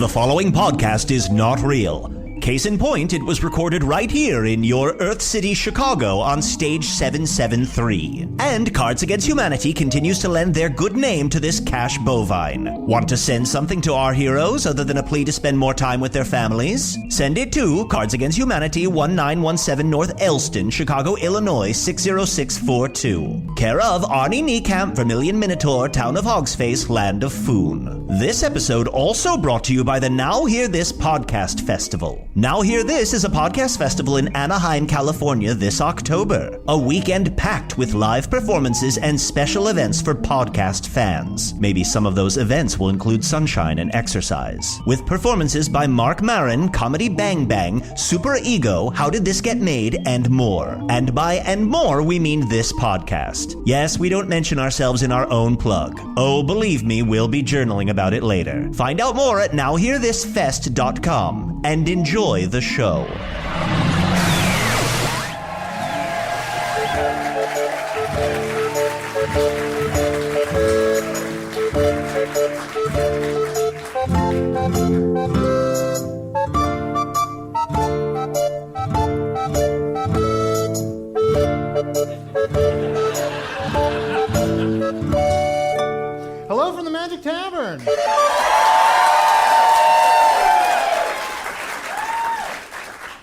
The following podcast is not real. Case in point, it was recorded right here in your Earth City, Chicago on stage 773. And Cards Against Humanity continues to lend their good name to this cash bovine. Want to send something to our heroes other than a plea to spend more time with their families? Send it to Cards Against Humanity, 1917 North Elston, Chicago, Illinois, 60642. Care of Arnie, Niekamp, Vermilion Minotaur, Town of Hogsface, Land of Foon. This episode also brought to you by the Now Hear This Podcast Festival. Now Hear This is a podcast festival in Anaheim, California this October. A weekend packed with live performances and special events for podcast fans. Maybe some of those events will include sunshine and exercise. With performances by Mark Maron, Comedy Bang Bang, Super Ego, How Did This Get Made, and more. And by and more, we mean this podcast. Yes, we don't mention ourselves in our own plug. Oh, believe me, we'll be journaling about it later. Find out more at nowhearthisfest.com and enjoy the show. Hello from the Magic Tavern.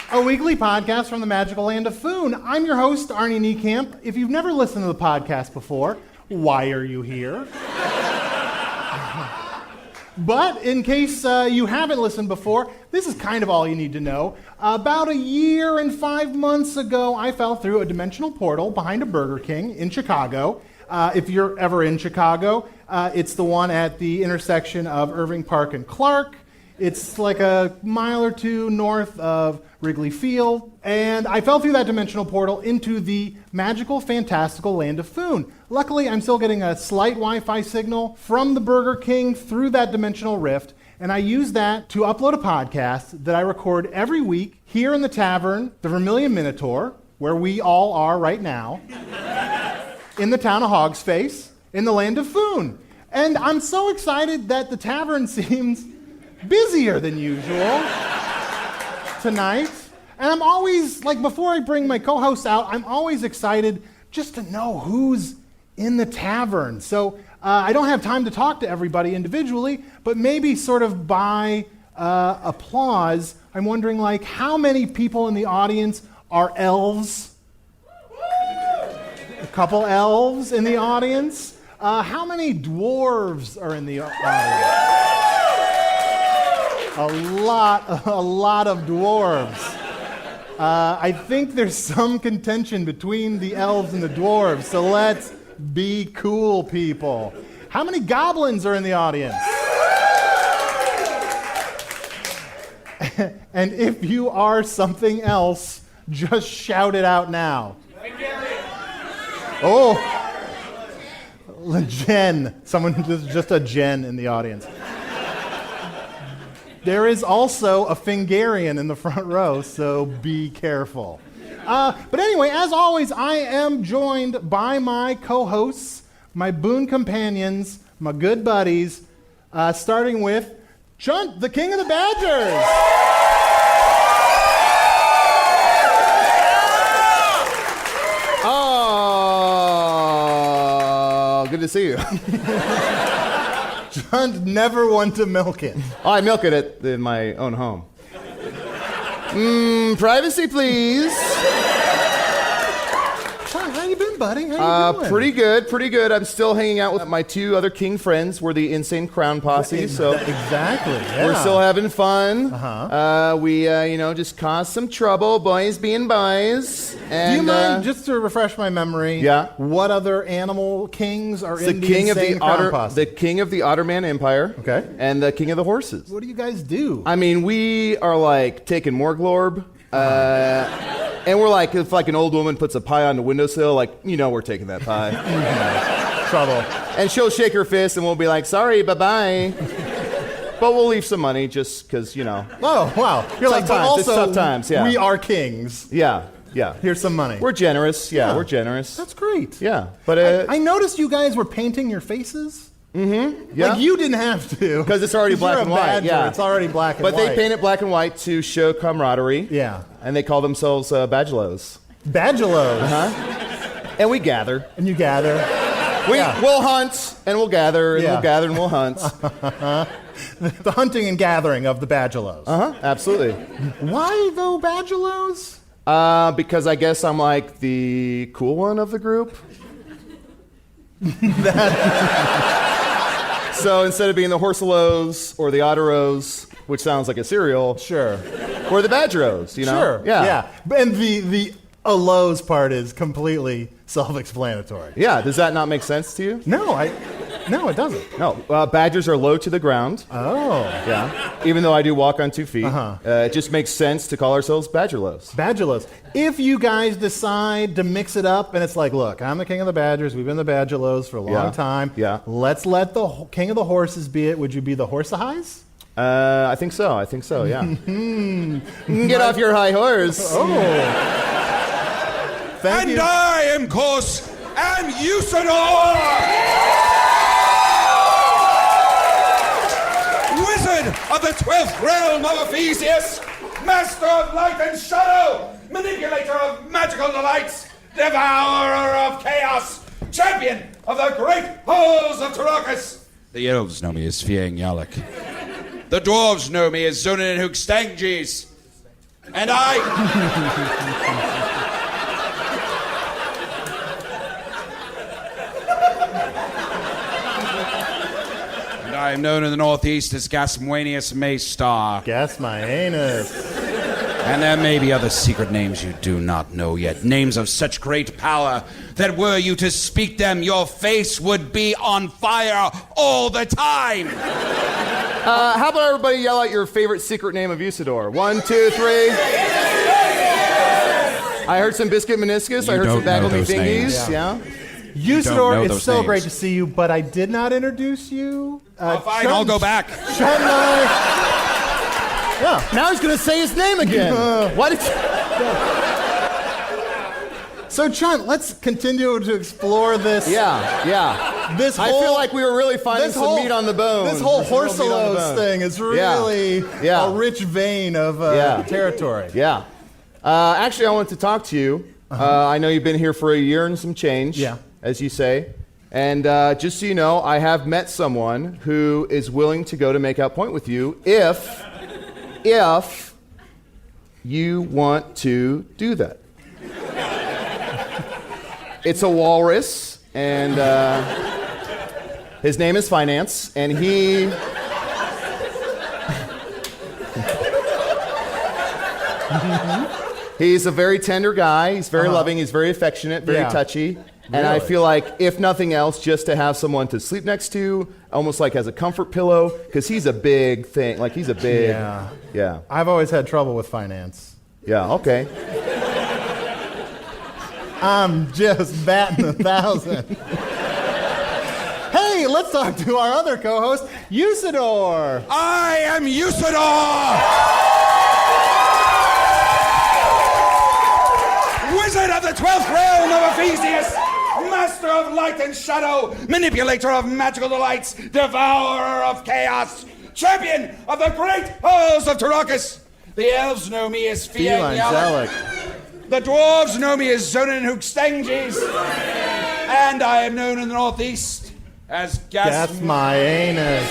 A weekly podcast from the magical land of Foon. I'm your host, Arnie Niekamp. If you've never listened to the podcast before, why are you here? But in case you haven't listened before, this is kind of all you need to know. About a year and 5 months ago, I fell through a dimensional portal behind a Burger King in Chicago. If you're ever in Chicago, it's the one at the intersection of Irving Park and Clark. It's like a mile or two north of Wrigley Field, and I fell through that dimensional portal into the magical, fantastical land of Foon. Luckily, I'm still getting a slight Wi-Fi signal from the Burger King through that dimensional rift, and I use that to upload a podcast that I record every week here in the Tavern, the Vermilion Minotaur, where we all are right now, in the town of Hogsface, in the land of Foon. And I'm so excited that the Tavern seems busier than usual tonight. And I'm always, like, before I bring my co-hosts out, I'm always excited just to know who's in the Tavern. So I don't have time to talk to everybody individually, but maybe sort of by applause, I'm wondering, like, how many people in the audience are elves? A couple elves in the audience. How many dwarves are in the audience? A lot of dwarves. I think there's some contention between the elves and the dwarves, so let's be cool, people. How many goblins are in the audience? And if you are something else, just shout it out now. Oh, Jen. Someone, just a Jen in the audience. There is also a Fingarian in the front row, so be careful. But anyway, as always, I am joined by my co-hosts, my boon companions, my good buddies, starting with Chunt, the king of the Badgers. Oh, good to see you. Chunt never want to milk it. Oh, I milk it in my own home. Privacy, please. Chunt, how you been, buddy? How you doing? Pretty good. I'm still hanging out with my two other king friends. We're the Insane Crown Posse, so exactly. Yeah. we're still having fun. We, just caused some trouble, boys being boys. And, do you mind, just to refresh my memory, yeah, what other animal kings are in the king of Insane the Crown Otter, Posse? the king of the Otterman Empire, okay, and the king of the horses. What do you guys do? I mean, we are like taking Morglorb. And we're like, if like an old woman puts a pie on the windowsill, like, we're taking that pie. Trouble. And she'll shake her fist and we'll be like, sorry, bye-bye. But we'll leave some money just because, Oh, wow. You're like, but times. It's also, tough times, yeah. we are kings. Yeah. Here's some money. We're generous. Yeah, Yeah. we're generous. That's great. Yeah. But I noticed you guys were painting your faces Mm-hmm. Yeah. Like, you didn't have to. Because it's already black and white. Badger. Yeah. It's already black and but white. they paint it black and white to show camaraderie. Yeah. And they call themselves Badgelos. Badgelos. Uh-huh. And we gather. And you gather. We'll hunt, and we'll gather, and we'll gather, and we'll hunt. The hunting and gathering of the Badgelos. Uh-huh, absolutely. Why, though, Badgelos? Because I guess I'm like the cool one of the group. So instead of being the Horselos or the Otteros, which sounds like a cereal, Sure. or the Badgeros, you know? Sure. Yeah. And the Alos part is completely self-explanatory. Yeah, does that not make sense to you? No, it doesn't. No, badgers are low to the ground. Oh. Yeah, even though I do walk on 2 feet. It just makes sense to call ourselves Badgerlos. Badgelos. If you guys decide to mix it up and it's like, look, I'm the king of the Badgers, we've been the Badgelos for a long time. Yeah. Let's let the king of the horses be it. Would you be the Horsehais? I think so, yeah. Get off your high horse. Oh. Thank you. I, of course, am Usidore! Wizard of the 12th realm of Ephesius, master of light and shadow, manipulator of magical delights, devourer of chaos, champion of the great halls of Tarakas. The elves know me as Fiang Yalak. The dwarves know me as Zonin and Hookstangjis. And I... I am known in the Northeast as Gasmuenius Maystar. Gasmuenius. And there may be other secret names you do not know yet. Names of such great power that were you to speak them, your face would be on fire all the time. How about everybody yell out your favorite secret name of Usidore? 1, 2, 3. I heard some biscuit meniscus. I heard some bagel me thingies. Yeah. Usidore, it's so great to see you, but I did not introduce you. Fine, I'll go back. Chunt and I... Yeah. Now he's going to say his name again. Why did you... So, Chunt, let's continue to explore this. Yeah. I feel like we were really finding some meat on the bone. This whole Horselos thing is really a rich vein of territory. Yeah. Actually, I wanted to talk to you. I know you've been here for a year and some change, as you say. And just so you know, I have met someone who is willing to go to make out point with you if you want to do that. It's a walrus, and his name is Finance, and he... He's a very tender guy. He's very loving. He's very affectionate, very touchy. And I feel like, if nothing else, just to have someone to sleep next to, almost like as a comfort pillow, because he's a big thing. Like, he's a big... Yeah. I've always had trouble with Finance. Yeah, okay. I'm just batting 1,000. Hey, let's talk to our other co-host, Usidore. I am Usidore! Wizard of the 12th realm of Ephesius, master of light and shadow, manipulator of magical delights, devourer of chaos, champion of the great halls of Tarakas. The elves know me as Fiang Yalak. The dwarves know me as Zonin and Hookstangjis. And I am known in the Northeast as Gasmuenius.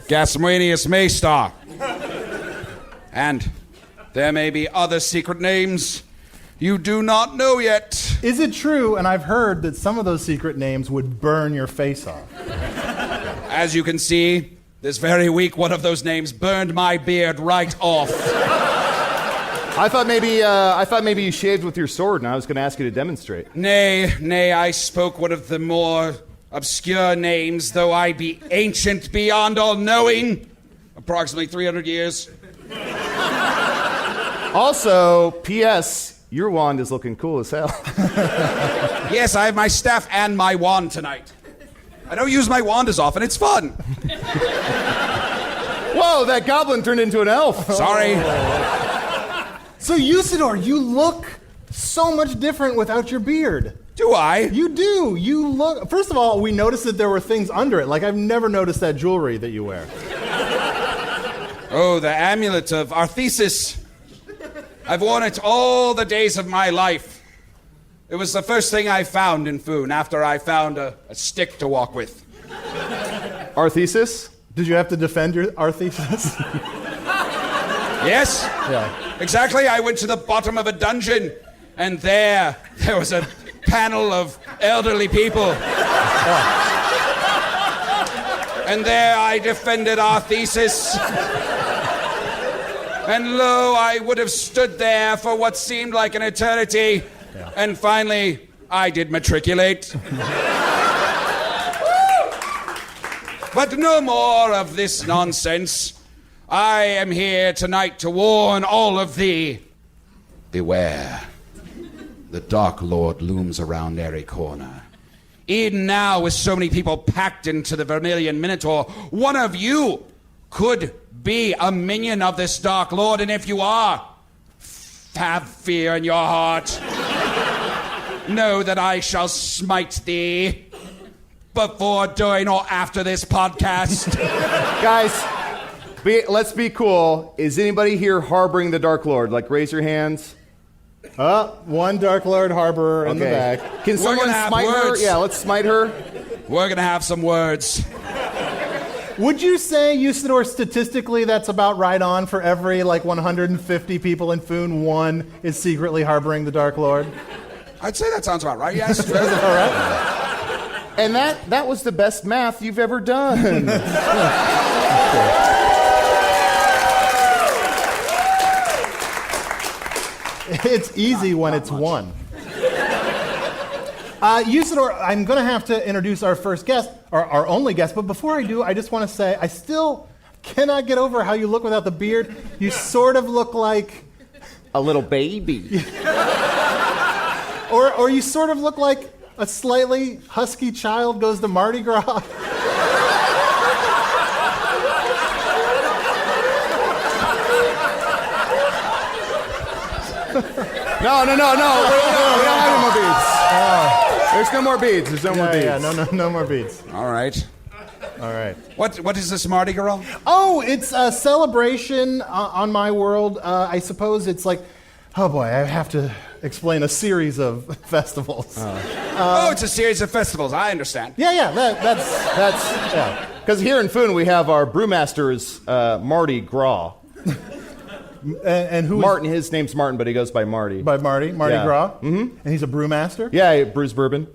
Gasmuenius Maystar. And there may be other secret names you do not know yet. Is it true, and I've heard that some of those secret names would burn your face off? As you can see, this very week one of those names burned my beard right off. I thought maybe you shaved with your sword, and I was going to ask you to demonstrate. Nay, I spoke one of the more obscure names, though I be ancient beyond all knowing. Approximately 300 years. Also, P.S., your wand is looking cool as hell. Yes, I have my staff and my wand tonight. I don't use my wand as often, it's fun. Whoa, that goblin turned into an elf. Sorry. So, Usidore, you look so much different without your beard. Do I? You do. You look. First of all, we noticed that there were things under it. Like, I've never noticed that jewelry that you wear. Oh, the amulet of Arthesis. I've worn it all the days of my life. It was the first thing I found in Foon after I found a stick to walk with. Arthesis? Did you have to defend your Arthesis? Yes. Yeah. Exactly. I went to the bottom of a dungeon, and there was a panel of elderly people. And there I defended our thesis. And lo, I would have stood there for what seemed like an eternity. Yeah. And finally, I did matriculate. But no more of this nonsense. I am here tonight to warn all of thee. Beware. The Dark Lord looms around every corner. Even now, with so many people packed into the Vermilion Minotaur, one of you could be a minion of this Dark Lord, and if you are, have fear in your heart. Know that I shall smite thee before, during, or after this podcast. Guys, let's be cool. Is anybody here harboring the Dark Lord? Like, raise your hands. One Dark Lord harborer in the back. Can someone smite her? Yeah, let's smite her. We're going to have some words. Would you say, Usidore, statistically that's about right on for every, 150 people in Foon, one is secretly harboring the Dark Lord? I'd say that sounds about right, yes. That's all right. And that was the best math you've ever done. It's easy when it's one. Usidore, I'm going to have to introduce our first guest, or our only guest, but before I do, I just want to say I still cannot get over how you look without the beard. You sort of look like... a little baby. or you sort of look like a slightly husky child goes to Mardi Gras. No. We don't have any more beads. There's no more beads. There's no more beads. Yeah, no more beads. All right. What is this Mardi Gras? Oh, it's a celebration on my world. I suppose it's like, oh boy, I have to explain a series of festivals. It's a series of festivals. I understand. Yeah, that's Because here in Foon we have our brewmaster's Mardi Gras. And who? Martin. His name's Martin, but he goes by Marty. By Marty Yeah. Gras. Mm-hmm. And he's a brewmaster. Yeah, he brews bourbon.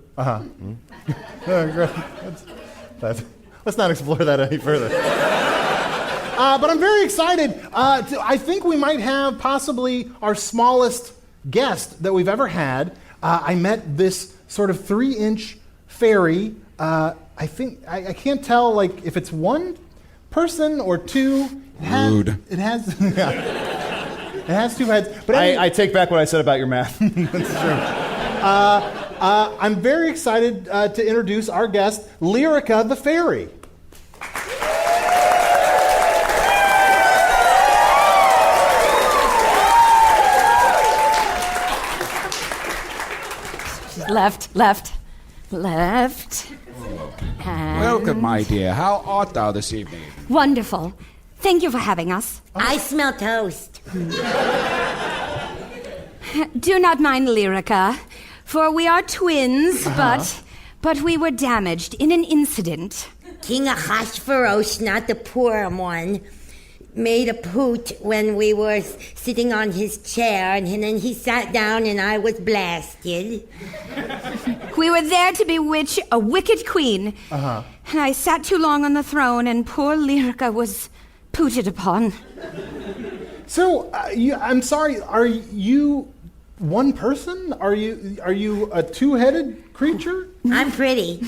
Let's not explore that any further. But I'm very excited. I think we might have possibly our smallest guest that we've ever had. I met this sort of 3-inch fairy. I think I can't tell if it's one person or two. Rude. It has. It has two heads. But I take back what I said about your math. That's true. I'm very excited to introduce our guest, Lyrica the Fairy. Left. Welcome, my dear. How art thou this evening? Wonderful. Thank you for having us. I smell toast. Do not mind Lyrica, for we are twins, but we were damaged in an incident. King Ahasuerus, not the poor one, made a poot when we were sitting on his chair, and then he sat down and I was blasted. We were there to bewitch a wicked queen. And I sat too long on the throne, and poor Lyrica was pooted upon. So, I'm sorry, are you one person? Are you a two-headed creature? I'm pretty.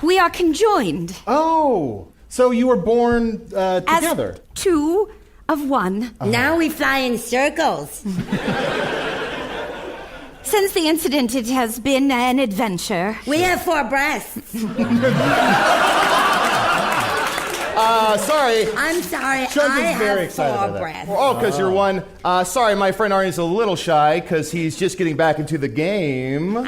We are conjoined. Oh, so you were born together? As two of one. Now we fly in circles. Since the incident, it has been an adventure. We have 4 breasts. Sorry. I'm sorry. Chunt I is very have excited four about that. breaths. Oh, because you're one. Sorry, my friend Arnie's a little shy because he's just getting back into the game.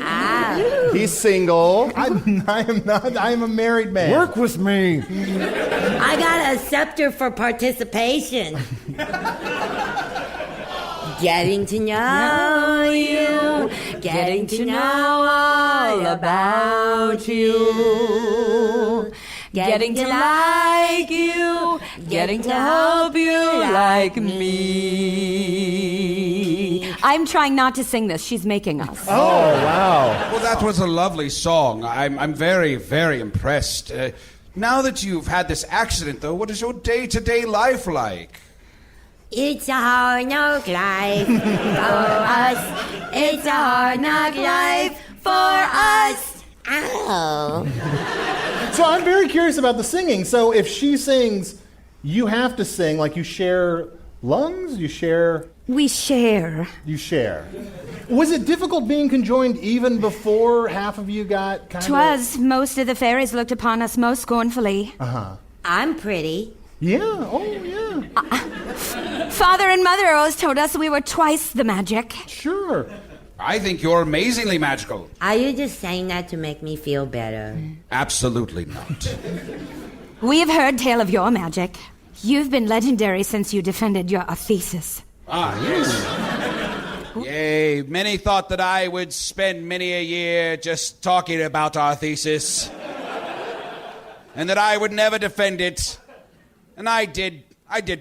He's single. I am not. I am a married man. Work with me. I got a scepter for participation. Getting to know you, getting to know all about you, getting to like you, getting to hope you like me. I'm trying not to sing this. She's making us. Oh, wow. Well, that was a lovely song. I'm very, very impressed. Now that you've had this accident, though, what is your day-to-day life like? It's a hard knock life for us. It's a hard knock life for us. Ow. So I'm very curious about the singing. So if she sings, you have to sing. Like you share lungs? You share... We share. You share. Was it difficult being conjoined even before half of you got kind of... 'Twas. Most of the fairies looked upon us most scornfully. I'm pretty. Yeah, oh yeah. Father and Mother always told us we were twice the magic. Sure. I think you're amazingly magical. Are you just saying that to make me feel better? Absolutely not. We have heard tale of your magic. You've been legendary since you defended your thesis. Ah, yes. Yea, many thought that I would spend many a year just talking about our thesis, and that I would never defend it. And I did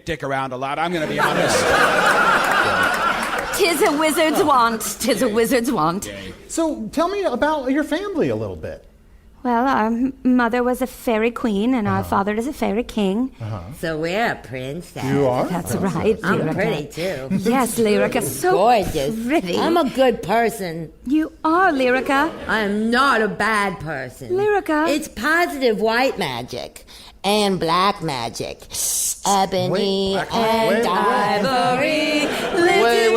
dick around a lot, I'm gonna be honest. 'Tis a wizard's want. 'Tis a wizard's want. So tell me about your family a little bit. Well, our mother was a fairy queen, and our father is a fairy king. So we're a princess. You are? That's right, I'm Lyrica. pretty too. Yes, Lyrica, so Gorgeous. pretty. I'm a good person. You are, Lyrica. I am not a bad person. Lyrica. It's positive white magic and black magic. Ebony and ivory. Wait.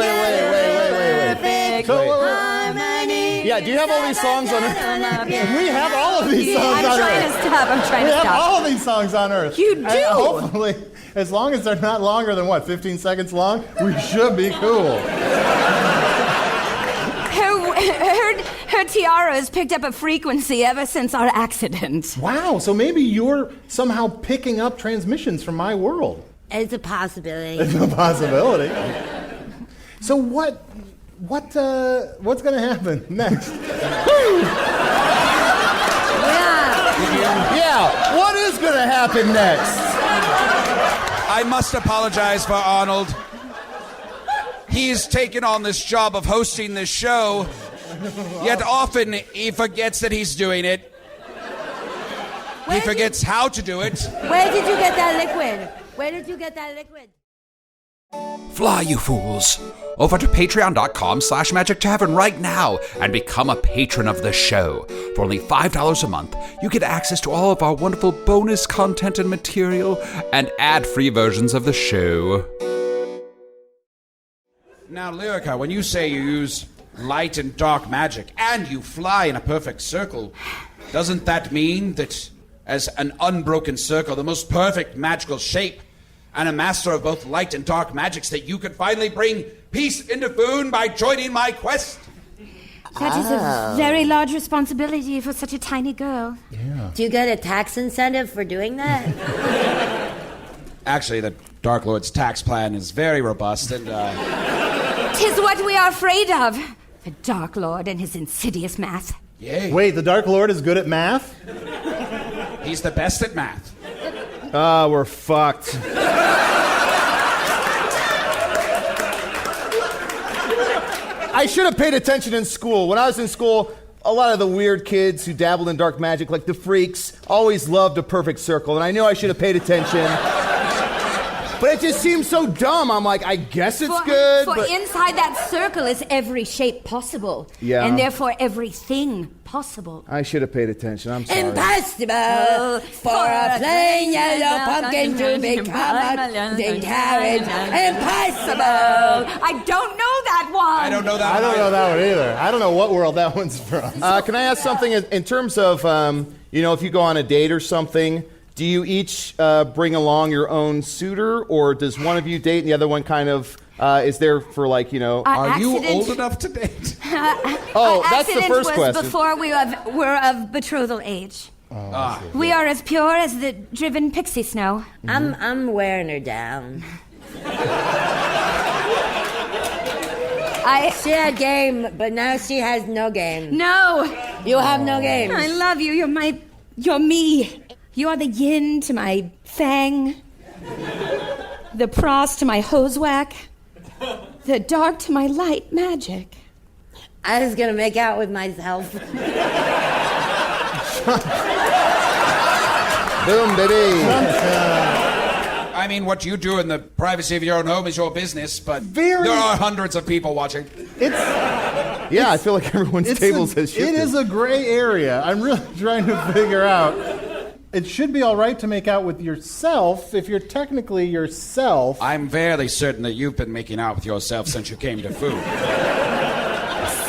So, Harmony. yeah, do you have all these songs on Earth? We have all of these songs I'm on trying Earth. to stop. I'm trying We to have stop. all of these songs on Earth. You do. And hopefully, as long as they're not longer than, 15 seconds long, we should be cool. Her tiara has picked up a frequency ever since our accident. Wow, so maybe you're somehow picking up transmissions from my world. It's a possibility. It's a possibility. So what's going to happen next? Yeah, what is going to happen next? I must apologize for Arnold. He's taken on this job of hosting this show, yet often he forgets that he's doing it. He forgets how to do it. Where did you get that liquid? Where did you get that liquid? Fly, you fools! Over to patreon.com/Magic Tavern right now and become a patron of the show. For only $5 a month, you get access to all of our wonderful bonus content and material and ad-free versions of the show. Now, Lyrica, when you say you use light and dark magic and you fly in a perfect circle, doesn't that mean that as an unbroken circle, the most perfect magical shape, and a master of both light and dark magics, that you could finally bring peace into Foon by joining my quest? That is a very large responsibility for such a tiny girl. Yeah. Do you get a tax incentive for doing that? Actually, the Dark Lord's tax plan is very robust, and 'Tis what we are afraid of. The Dark Lord and his insidious math. yay, Wait, the Dark Lord is good at math? he's the best at math. We're fucked. I should have paid attention in school. When I was in school, a lot of the weird kids who dabbled in dark magic, like the freaks, always loved a perfect circle, and I knew I should have paid attention. But it just seems so dumb. I'm like, I guess it's good, For but... inside that circle is every shape possible. Yeah. And therefore everything possible. I should have paid attention. I'm sorry. Impossible for a plain yellow pumpkin to become a golden carrot. Impossible. I don't know that one. I don't know that. I don't know that one either. I don't know what world that one's from. Can I ask something in terms of, if you go on a date or something, Do you each bring along your own suitor, or does one of you date and the other one kind of is there for like, you know? Are you old enough to date? That's the first question. Before we were of betrothal age. We are as pure as the driven pixie snow. I'm wearing her down. She had game, but now she has no game. No. You have no game. I love you. You're me. You are the yin to my fang, the pros to my hose whack, the dark to my light magic. I was gonna make out with myself. Boom, baby. I mean, what you do in the privacy of your own home is your business, but there are hundreds of people watching. I feel like everyone's tables has shifted. It is a gray area. I'm really trying to figure out. It should be all right to make out with yourself if you're technically yourself. I'm fairly certain that you've been making out with yourself since you came to food.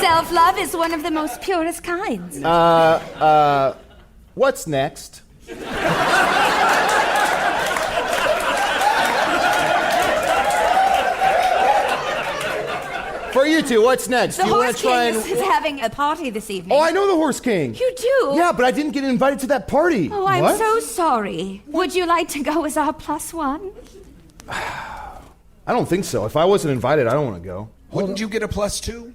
Self-love is one of the most purest kinds. What's next? For you two, what's next? The Do you want Horse to try King and... is having a party this evening. Oh, I know the Horse King. You do? Yeah, but I didn't get invited to that party. Oh, I'm What? so sorry. Would you like to go as our +1? I don't think so. If I wasn't invited, I don't want to go. Wouldn't you get a +2?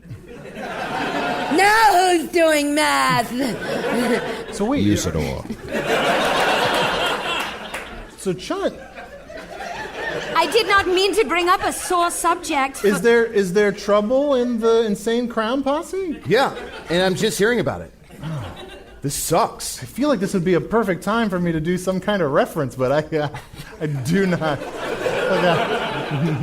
Now who's doing math? So wait. Usidore. So Chunt, I did not mean to bring up a sore subject. is there trouble in the Insane Crown Posse? Yeah, and I'm just hearing about it. This sucks. I feel like this would be a perfect time for me to do some kind of reference, but I do not.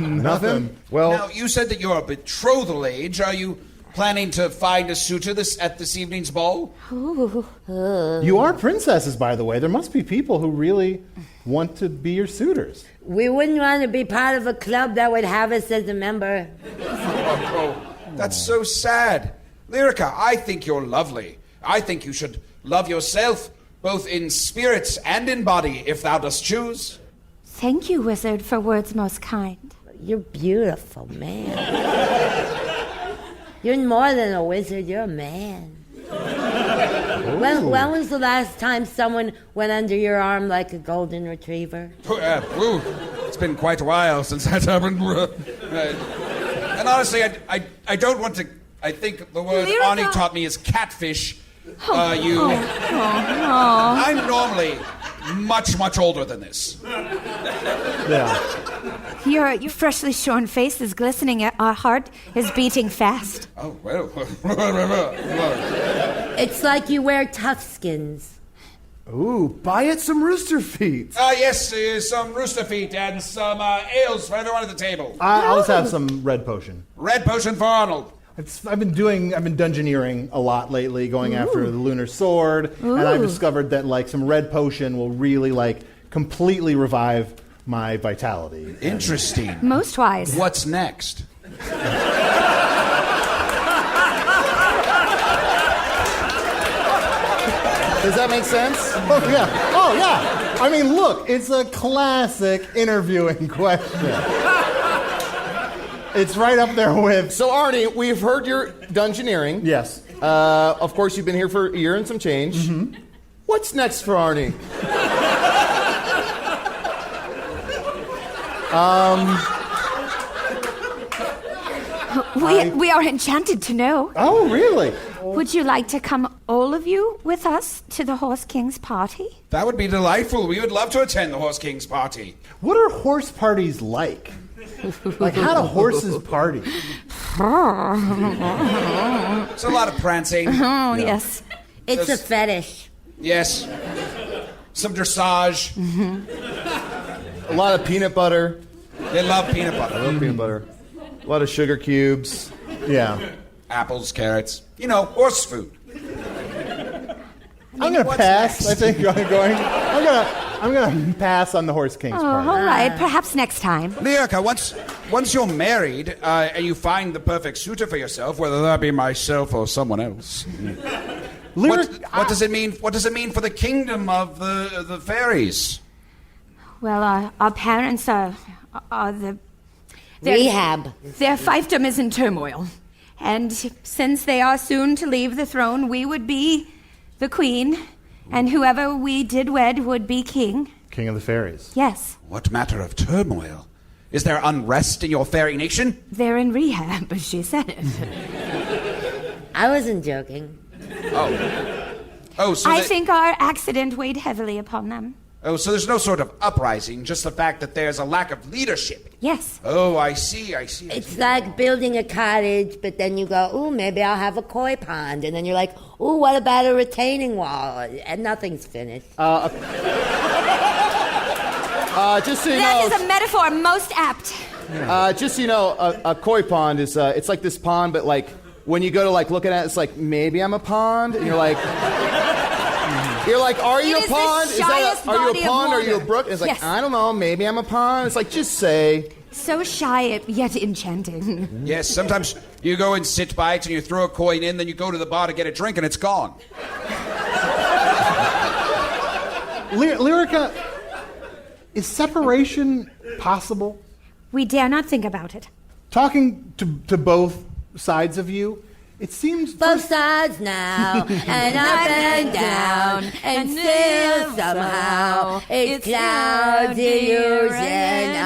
Nothing. Well, Now, you said that you're a betrothal age. Are you planning to find a suitor at this evening's ball? You are princesses, by the way. There must be people who really want to be your suitors. We wouldn't want to be part of a club that would have us as a member. Oh, that's so sad. Lyrica, I think you're lovely. I think you should love yourself, both in spirit and in body, if thou dost choose. Thank you, wizard, for words most kind. You're beautiful, man. You're more than a wizard, you're a man. When was the last time someone went under your arm like a golden retriever? It's been quite a while since that happened. And honestly, I don't want to... I think the word Lyrica. Arnie taught me is catfish. I'm normally much, much older than this. Yeah. Your freshly shorn face is glistening. Our heart is beating fast. Oh, well. It's like you wear tough skins. ooh, buy it some rooster feet. Yes, some rooster feet and some ales for everyone at the table. I'll just have some red potion. Red potion for Arnold. I've been dungeoneering a lot lately, going after the lunar sword, and I've discovered that like some red potion will really like completely revive my vitality. Interesting. Most wise. What's next? Does that make sense? Oh yeah. I mean, look, it's a classic interviewing question. It's right up there with. So, Arnie, we've heard your dungeoneering. Yes. Of course, you've been here for a year and some change. Mm-hmm. What's next for Arnie? We are enchanted to know. Oh, really? Would you like to come, all of you, with us to the Horse King's party? That would be delightful. We would love to attend the Horse King's party. What are horse parties like? Like, how do horses party? It's a lot of prancing. Oh, yes. It's a fetish. Yes. Some dressage. A lot of peanut butter. They love peanut I butter. love peanut butter. A lot of sugar cubes. Yeah. Apples, carrots. You know, horse food. I'm gonna what's pass. next? I think I'm gonna pass on the Horse King's Oh, party. all right. Perhaps next time. Lyrica, once you're married and you find the perfect suitor for yourself, whether that be myself or someone else, What does it mean? What does it mean for the kingdom of the fairies? Well, our parents are Rehab. Their fiefdom is in turmoil. And since they are soon to leave the throne, we would be the queen, and whoever we did wed would be king. King of the fairies. Yes. What matter of turmoil? Is there unrest in your fairy nation? They're in rehab, she said it. I wasn't joking. Oh, so I think our accident weighed heavily upon them. Oh, so there's no sort of uprising, just the fact that there's a lack of leadership. Yes. Oh, I see. It's like building a cottage, but then you go, ooh, maybe I'll have a koi pond. And then you're like, ooh, what about a retaining wall? And nothing's finished. Just so you know, That is a metaphor most apt. just so you know, a koi pond is it's like this pond, but like when you go to like look at it, it's like maybe I'm a pond, and you're like, are you a pond? Are you a pond? Are you a brook? And it's like, yes. I don't know, maybe I'm a pond. It's like, just say. So shy yet enchanting. Yes, sometimes you go and sit by it and you throw a coin in, then you go to the bar to get a drink and it's gone. Lyrica, is separation possible? We dare not think about it. Talking to both sides of you, it seems... Both sides now, and up and down, and still somehow it's cloudy years and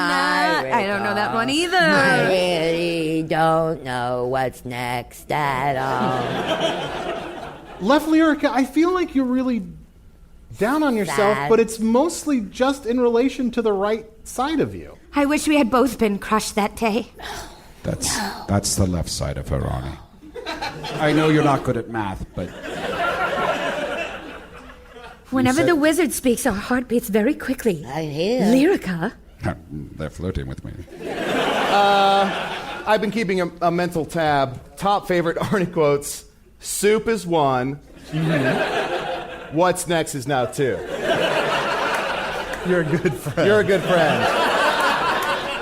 I don't know that one either. I really don't know what's next at all. Left Lyrica, I feel like you're really down on yourself, Sad. but it's mostly just in relation to the right side of you. I wish we had both been crushed that day. That's the left side of her, Arnie. I know you're not good at math, but... Whenever the wizard speaks, our heart beats very quickly. I hear. Lyrica? They're flirting with me. I've been keeping a mental tab. Top favorite Arnie quotes. Soup is one. What's next is now two. You're a good friend. You're a good friend.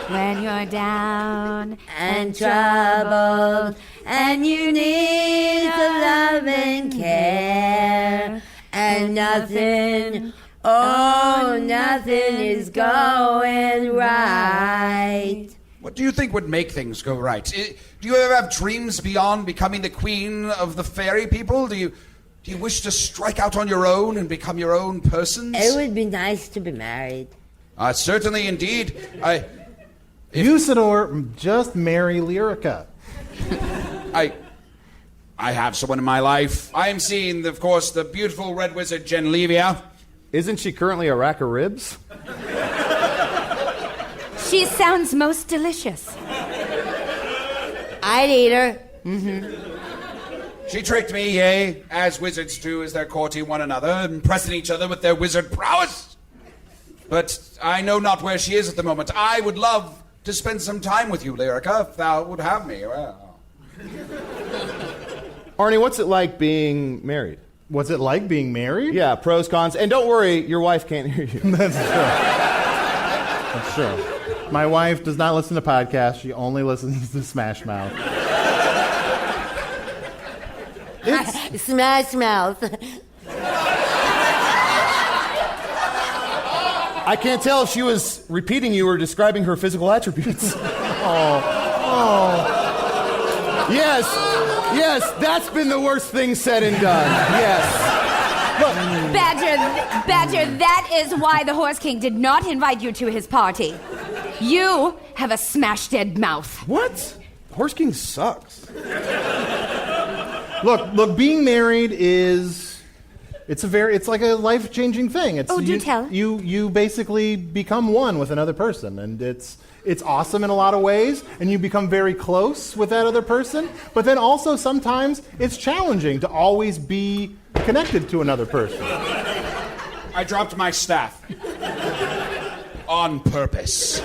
When you're down And troubled, and you need the love and care, and nothing, oh, nothing is going right. What do you think would make things go right? Do you ever have dreams beyond becoming the queen of the fairy people? Do you wish to strike out on your own and become your own persons? It would be nice to be married. Certainly, indeed. Usidore, just marry Lyrica. I have someone in my life. I am seeing, of course, the beautiful red wizard Genlevia. Isn't she currently a rack of ribs? She sounds most delicious. I'd eat her. She tricked me, yea, as wizards do as they're courting one another, impressing each other with their wizard prowess. But I know not where she is at the moment. I would love to spend some time with you, Lyrica, if thou would have me. Well. Arnie, what's it like being married? What's it like being married? Yeah, pros, cons. And don't worry, your wife can't hear you. That's true. My wife does not listen to podcasts. She only listens to Smash Mouth. Smash Mouth. I can't tell if she was repeating you or describing her physical attributes. Yes, that's been the worst thing said and done. Yes. Badger, that is why the Horse King did not invite you to his party. You have a smash-dead mouth. What? Horse King sucks. Look, being married is... It's like a life-changing thing. Do tell. You basically become one with another person, and it's awesome in a lot of ways, and you become very close with that other person. But then also sometimes it's challenging to always be connected to another person. I dropped my staff. On purpose.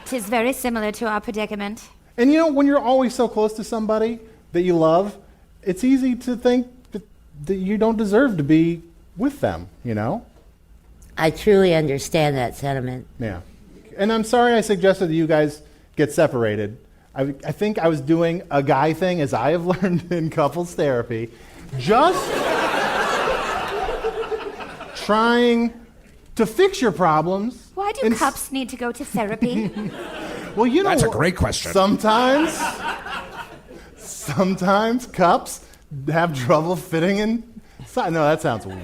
'Tis very similar to our predicament. And when you're always so close to somebody that you love, it's easy to think that you don't deserve to be with them, I truly understand that sentiment. Yeah. And I'm sorry I suggested that you guys get separated. I think I was doing a guy thing, as I have learned in couples therapy, just trying to fix your problems. Why do cups need to go to therapy? Well, you know, That's a great question. Sometimes cups have trouble fitting in. No, that sounds weird.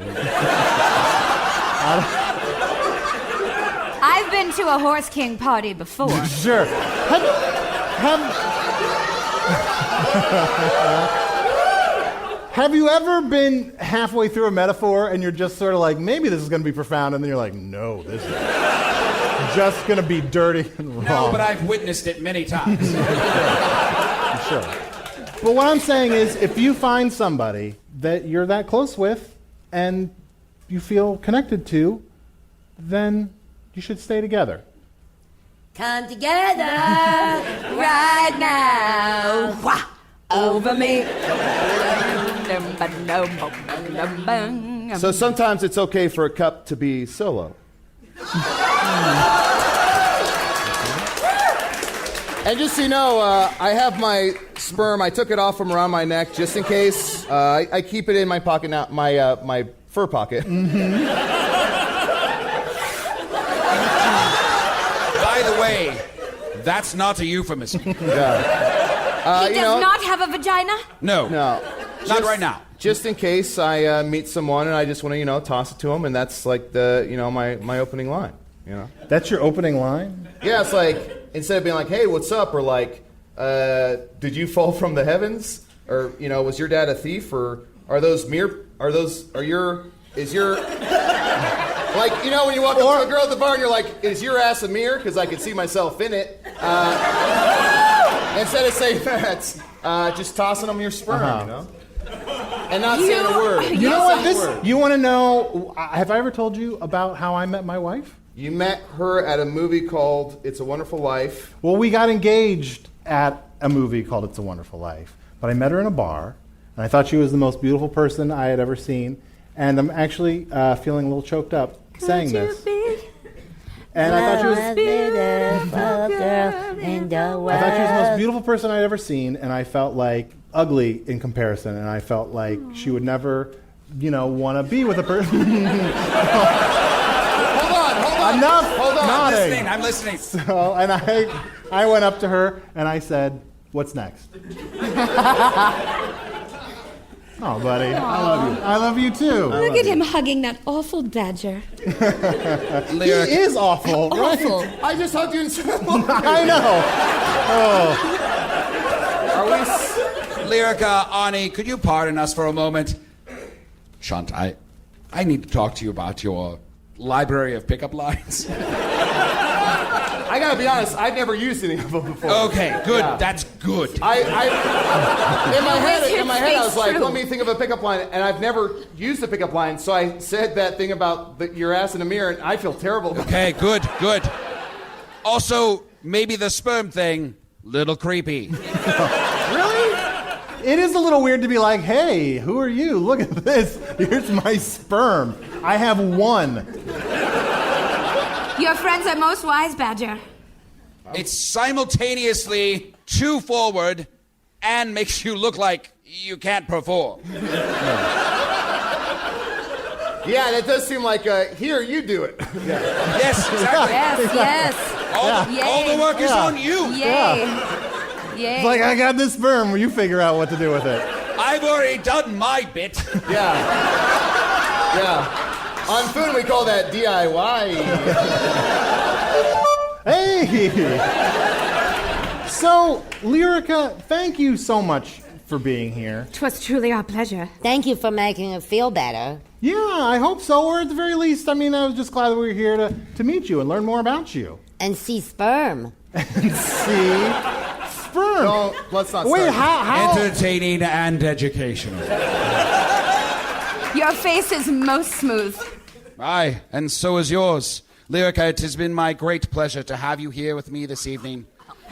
I've been to a Horse King party before. Sure. Have you ever been halfway through a metaphor and you're just sort of like, maybe this is going to be profound, and then you're like, no, this is just going to be dirty and wrong. No, but I've witnessed it many times. Sure. But what I'm saying is, if you find somebody that you're that close with and you feel connected to, then you should stay together. Come together right now. Wah, over me. So sometimes it's okay for a cup to be solo. And just so you know, I have my sperm. I took it off from around my neck just in case. I keep it in my pocket now, my fur pocket. Mm-hmm. By the way, that's not a euphemism. Yeah. He does not have a vagina? No. No. Not right now. Just in case I meet someone and I just want to, toss it to them, and that's like my opening line. That's your opening line? Yeah, it's like, instead of being like, hey, what's up? Or like, did you fall from the heavens? Or, was your dad a thief? Or is your, like, when you walk up to a girl at the bar and you're like, is your ass a mirror? Because I can see myself in it. Instead of saying that, just tossing them your sperm, And not saying a word. You know what? You want to know, have I ever told you about how I met my wife? You met her at a movie called It's a Wonderful Life. Well, we got engaged at a movie called It's a Wonderful Life. But I met her in a bar, and I thought she was the most beautiful person I had ever seen. And I'm actually feeling a little choked up saying this. And I thought she was beautiful girl in the world. I thought she was the most beautiful person I'd ever seen, and I felt like ugly in comparison, and I felt like she would never, want to be with a person. Hold on. Enough Hold on. nodding. I'm listening. So, and I went up to her and I said, "What's next?" Oh, buddy, I love you. I love you too. Look at him hugging that awful badger. He is awful. Awful. Right? I just hugged you in I know. Are we? Lyrica, Arnie, could you pardon us for a moment? Chunt, I need to talk to you about your library of pickup lines. I gotta be honest, I've never used any of them before. Okay, good. Yeah. That's good. In my head, I was like, let me think of a pickup line, and I've never used a pickup line, so I said that thing about your ass in a mirror, and I feel terrible. Okay, good. Also, maybe the sperm thing, little creepy. Really? It is a little weird to be like, hey, who are you? Look at this. Here's my sperm. I have one. Your friends are most wise, Badger. It's simultaneously too forward and makes you look like you can't perform. Yeah, that does seem like, here, you do it. Yeah. Yes, exactly. Yes. All the work is on you. Yay. It's like, I got this sperm. Will you figure out what to do with it? I've already done my bit. Yeah. On food, we call that DIY. Hey! So, Lyrica, thank you so much for being here. 'Twas truly our pleasure. Thank you for making it feel better. Yeah, I hope so, or at the very least, I was just glad that we were here to meet you and learn more about you. And see sperm. And see sperm. No, let's not Wait, start. how? Entertaining and educational. Your face is most smooth. Aye, and so is yours. Lyrica, it has been my great pleasure to have you here with me this evening.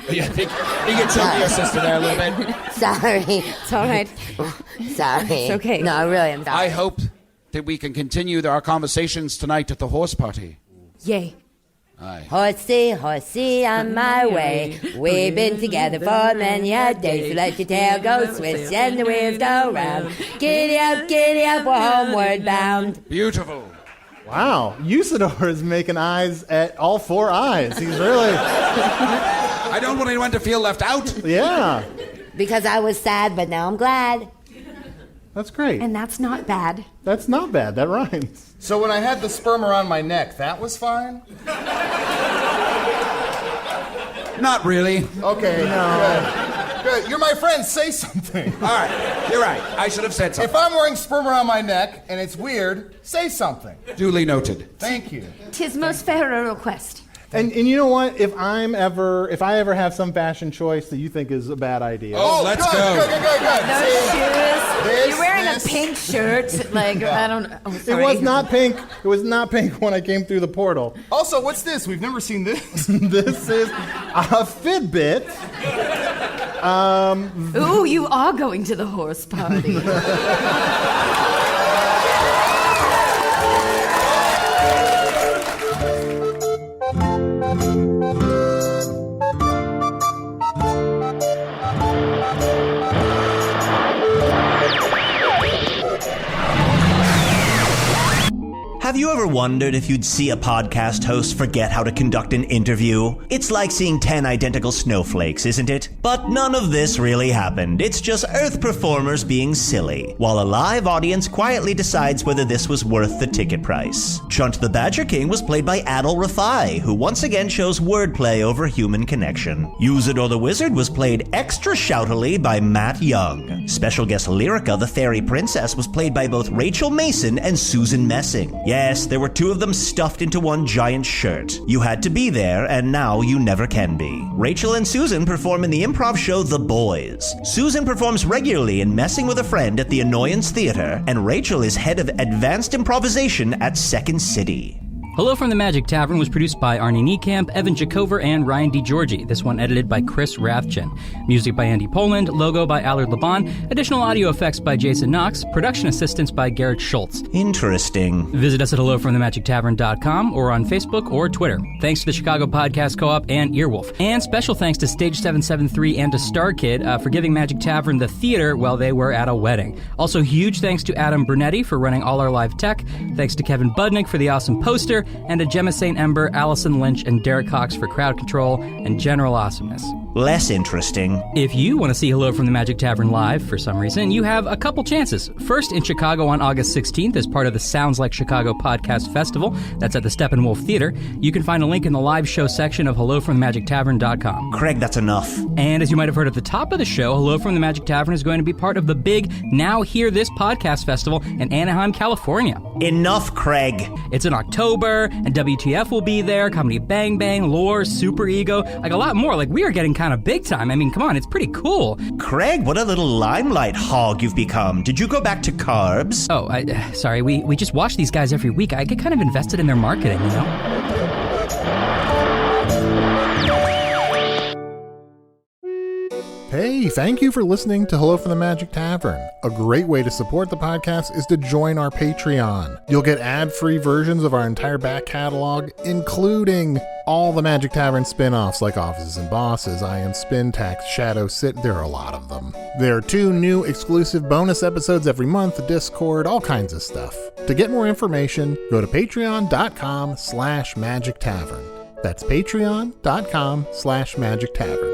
You can tell your sister there a little bit. Sorry. It's all right. Sorry. It's okay. No, I really am sorry. I hope that we can continue our conversations tonight at the horse party. Yay. Aye. Horsey, horsey, on my way. We've been together for many a day. So let your tail go swish and the wheels go round. Giddy up, we're homeward bound. Beautiful. Wow, Usidore is making eyes at all four eyes. He's really... I don't want anyone to feel left out. Yeah. Because I was sad, but now I'm glad. That's great. And that's not bad. That's not bad. That rhymes. So when I had the sperm around my neck, that was fine? Not really. Okay, no. Good. You're my friend. Say something. All right, you're right. I should have said something. If I'm wearing sperm around my neck and it's weird, say something. Duly noted. Thank you. 'Tis most fair a request. And you know what? If I ever have some fashion choice that you think is a bad idea. Oh, let's go. Good. Those See, shoes. You're wearing a pink shirt. Like, I don't know. Oh, It sorry. was not pink. It was not pink when I came through the portal. Also, what's this? We've never seen this. This is a Fitbit. Ooh, you are going to the horse party. Have you ever wondered if you'd see a podcast host forget how to conduct an interview? It's like seeing 10 identical snowflakes, isn't it? But none of this really happened. It's just Earth performers being silly, while a live audience quietly decides whether this was worth the ticket price. Chunt the Badger King was played by Adal Rifai, who once again chose wordplay over human connection. Usidore the Wizard was played extra shoutily by Matt Young. Special guest Lyrica the Fairy Princess was played by both Racheal Mason and Susan Messing. Yes, there were two of them stuffed into one giant shirt. You had to be there, and now you never can be. Racheal and Susan perform in the improv show The Boys. Susan performs regularly in Messing with a Friend at the Annoyance Theater, and Racheal is head of advanced improvisation at Second City. Hello from the Magic Tavern was produced by Arnie Niekamp, Evan Jacover, and Ryan DiGiorgi. This one edited by Chris Rathjen. Music by Andy Poland, logo by Allard Laban, additional audio effects by Jason Knox, production assistance by Garrett Schultz. Interesting. Visit us at hellofromthemagictavern.com or on Facebook or Twitter. Thanks to the Chicago Podcast Co-op and Earwolf. And special thanks to Stage 773 and to Star Kid for giving Magic Tavern the theater while they were at a wedding. Also, huge thanks to Adam Bernetti for running all our live tech. Thanks to Kevin Budnik for the awesome poster. And to Gemma St. Ember, Allison Lynch, and Derek Cox for crowd control and general awesomeness. Less interesting. If you want to see Hello from the Magic Tavern live for some reason, you have a couple chances. First, in Chicago on August 16th as part of the Sounds Like Chicago Podcast Festival. That's at the Steppenwolf Theater. You can find a link in the live show section of hellofromthemagictavern.com. Craig, that's enough. And as you might have heard at the top of the show, Hello from the Magic Tavern is going to be part of the big Now Hear This Podcast Festival in Anaheim, California. Enough, Craig. It's in October, and WTF will be there, Comedy Bang Bang, Lore, Super Ego, like a lot more. Like, we are getting kind of big time. I mean, come on, it's pretty cool. Craig, what a little limelight hog you've become. Did you go back to carbs? Oh, sorry, we just watch these guys every week. I get kind of invested in their marketing, you know? Hey, thank you for listening to Hello from the Magic Tavern. A great way to support the podcast is to join our Patreon. You'll get ad-free versions of our entire back catalog, including all the Magic Tavern spin-offs like Offices and Bosses, I Am Spin Tax, Shadow Sit. There are a lot of them. There are 2 new exclusive bonus episodes every month, Discord, all kinds of stuff. To get more information, go to patreon.com/Magic Tavern. That's patreon.com/Magic Tavern.